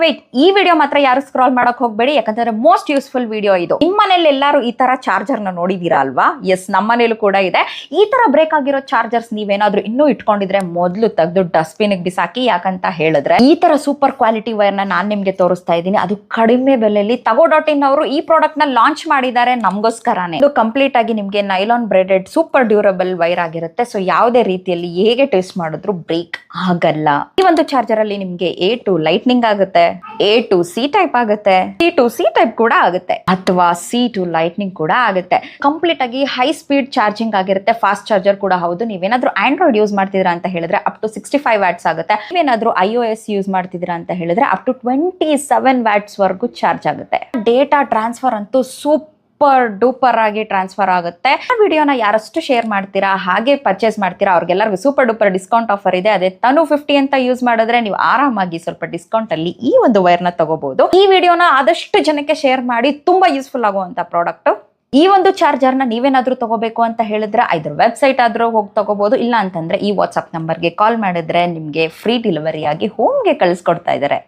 Wait ಈ video ಮಾತ್ರ ಯಾರು ಸ್ಕ್ರಾಲ್ ಮಾಡಕ್ ಹೋಗ್ಬೇಡಿ, ಯಾಕಂದ್ರೆ ಮೋಸ್ಟ್ ಯೂಸ್ಫುಲ್ ವಿಡಿಯೋ ಇದು. ನಿಮ್ಮ ಮನೇಲಿ ಎಲ್ಲರೂ ಈ ತರ ಚಾರ್ಜರ್ ನ ನೋಡಿದೀರಾ ಅಲ್ವಾ? ಎಸ್, ನಮ್ಮ ಮನೇಲೂ ಕೂಡ ಇದೆ. ಈ ತರ ಬ್ರೇಕ್ ಆಗಿರೋ ಚಾರ್ಜರ್ಸ್ ನೀವೇನಾದ್ರೂ ಇನ್ನೂ ಇಟ್ಕೊಂಡಿದ್ರೆ ಮೊದಲು ತೆಗೆದು ಡಸ್ಟ್ಬಿನ್ ಬಿಸಾಕಿ. ಯಾಕಂತ ಹೇಳಿದ್ರೆ ಈ ತರ ಸೂಪರ್ ಕ್ವಾಲಿಟಿ ವೈರ್ ನ ನಾನ್ ನಿಮ್ಗೆ ತೋರಿಸ್ತಾ ಇದ್ದೀನಿ. ಅದು ಕಡಿಮೆ ಬೆಲೆಯಲ್ಲಿ ತಗೋ.in ಅವರು ಈ ಪ್ರಾಡಕ್ಟ್ ನ ಲಾಂಚ್ ಮಾಡಿದ್ದಾರೆ ನಮಗೋಸ್ಕರನೇ. ಇದು ಕಂಪ್ಲೀಟ್ ಆಗಿ ನಿಮ್ಗೆ nylon braided super durable wire ಆಗಿರುತ್ತೆ. ಸೊ ಯಾವುದೇ ರೀತಿಯಲ್ಲಿ ಹೇಗೆ ಟೆಸ್ಟ್ ಮಾಡಿದ್ರು ಬ್ರೇಕ್ ಆಗಲ್ಲ. ಈ ಒಂದು ಚಾರ್ಜರ್ ಅಲ್ಲಿ ನಿಮ್ಗೆ A to ಲೈಟ್ನಿಂಗ್ ಆಗುತ್ತೆ, A to C ಟೈಪ್ ಆಗುತ್ತೆ, C to C ಟೈಪ್ ಕೂಡ ಆಗುತ್ತೆ, ಅಥವಾ C to ಲೈಟ್ನಿಂಗ್ ಕೂಡ ಆಗುತ್ತೆ. ಕಂಪ್ಲೀಟ್ ಆಗಿ ಹೈ ಸ್ಪೀಡ್ ಚಾರ್ಜಿಂಗ್ ಆಗಿರುತ್ತೆ, ಫಾಸ್ಟ್ ಚಾರ್ಜರ್ ಕೂಡ ಹೌದು. ನೀವೇನಾದ್ರೂ ಆಂಡ್ರಾಯ್ಡ್ ಯೂಸ್ ಮಾಡ್ತಿದ್ರಾ ಅಂತ ಹೇಳಿದ್ರೆ ಅಪ್ ಟು 65 ವ್ಯಾಟ್ಸ್ ಆಗುತ್ತೆ. ನೀವೇನಾದ್ರೂ iOS ಯೂಸ್ ಮಾಡ್ತಿದ್ದೀರಾ ಅಂತ ಹೇಳಿದ್ರೆ ಅಪ್ ಟು 27 ವ್ಯಾಟ್ಸ್ ವರೆಗೂ ಚಾರ್ಜ್ ಆಗುತ್ತೆ. ಡೇಟಾ ಟ್ರಾನ್ಸ್ಫರ್ ಅಂತೂ ಸೂಪರ್ ಡೂಪರ್ ಆಗಿ ಟ್ರಾನ್ಸ್ಫರ್ ಆಗುತ್ತೆ. ವಿಡಿಯೋನ ಯಾರಷ್ಟು ಶೇರ್ ಮಾಡ್ತೀರಾ ಹಾಗೆ ಪರ್ಚೇಸ್ ಮಾಡ್ತೀರಾ ಅವ್ರಿಗೆಲ್ಲರಿಗೂ ಸೂಪರ್ ಡೂಪರ್ ಡಿಸ್ಕೌಂಟ್ ಆಫರ್ ಇದೆ. ಅದೇ ತನು 50 ಅಂತ ಯೂಸ್ ಮಾಡಿದ್ರೆ ನೀವು ಆರಾಮಾಗಿ ಸ್ವಲ್ಪ ಡಿಸ್ಕೌಂಟ್ ಅಲ್ಲಿ ಈ ಒಂದು ವೈರ್ ನ ತಗೋಬಹುದು. ಈ ವಿಡಿಯೋನ ಆದಷ್ಟು ಜನಕ್ಕೆ ಶೇರ್ ಮಾಡಿ, ತುಂಬಾ ಯೂಸ್ಫುಲ್ ಆಗುವಂತ ಪ್ರಾಡಕ್ಟ್. ಈ ಒಂದು ಚಾರ್ಜರ್ ನ ನೀವೇನಾದ್ರೂ ತಗೋಬೇಕು ಅಂತ ಹೇಳಿದ್ರೆ ಐದರ್ ವೆಬ್ಸೈಟ್ ಆದ್ರೂ ಹೋಗಿ ತಗೋಬಹುದು, ಇಲ್ಲ ಅಂತಂದ್ರೆ ಈ ವಾಟ್ಸ್ಆಪ್ ನಂಬರ್ಗೆ ಕಾಲ್ ಮಾಡಿದ್ರೆ ನಿಮ್ಗೆ ಫ್ರೀ ಡೆಲಿವರಿ ಆಗಿ ಹೋಮ್ಗೆ ಕಳಿಸ್ಕೊಡ್ತಾ ಇದ್ದಾರೆ.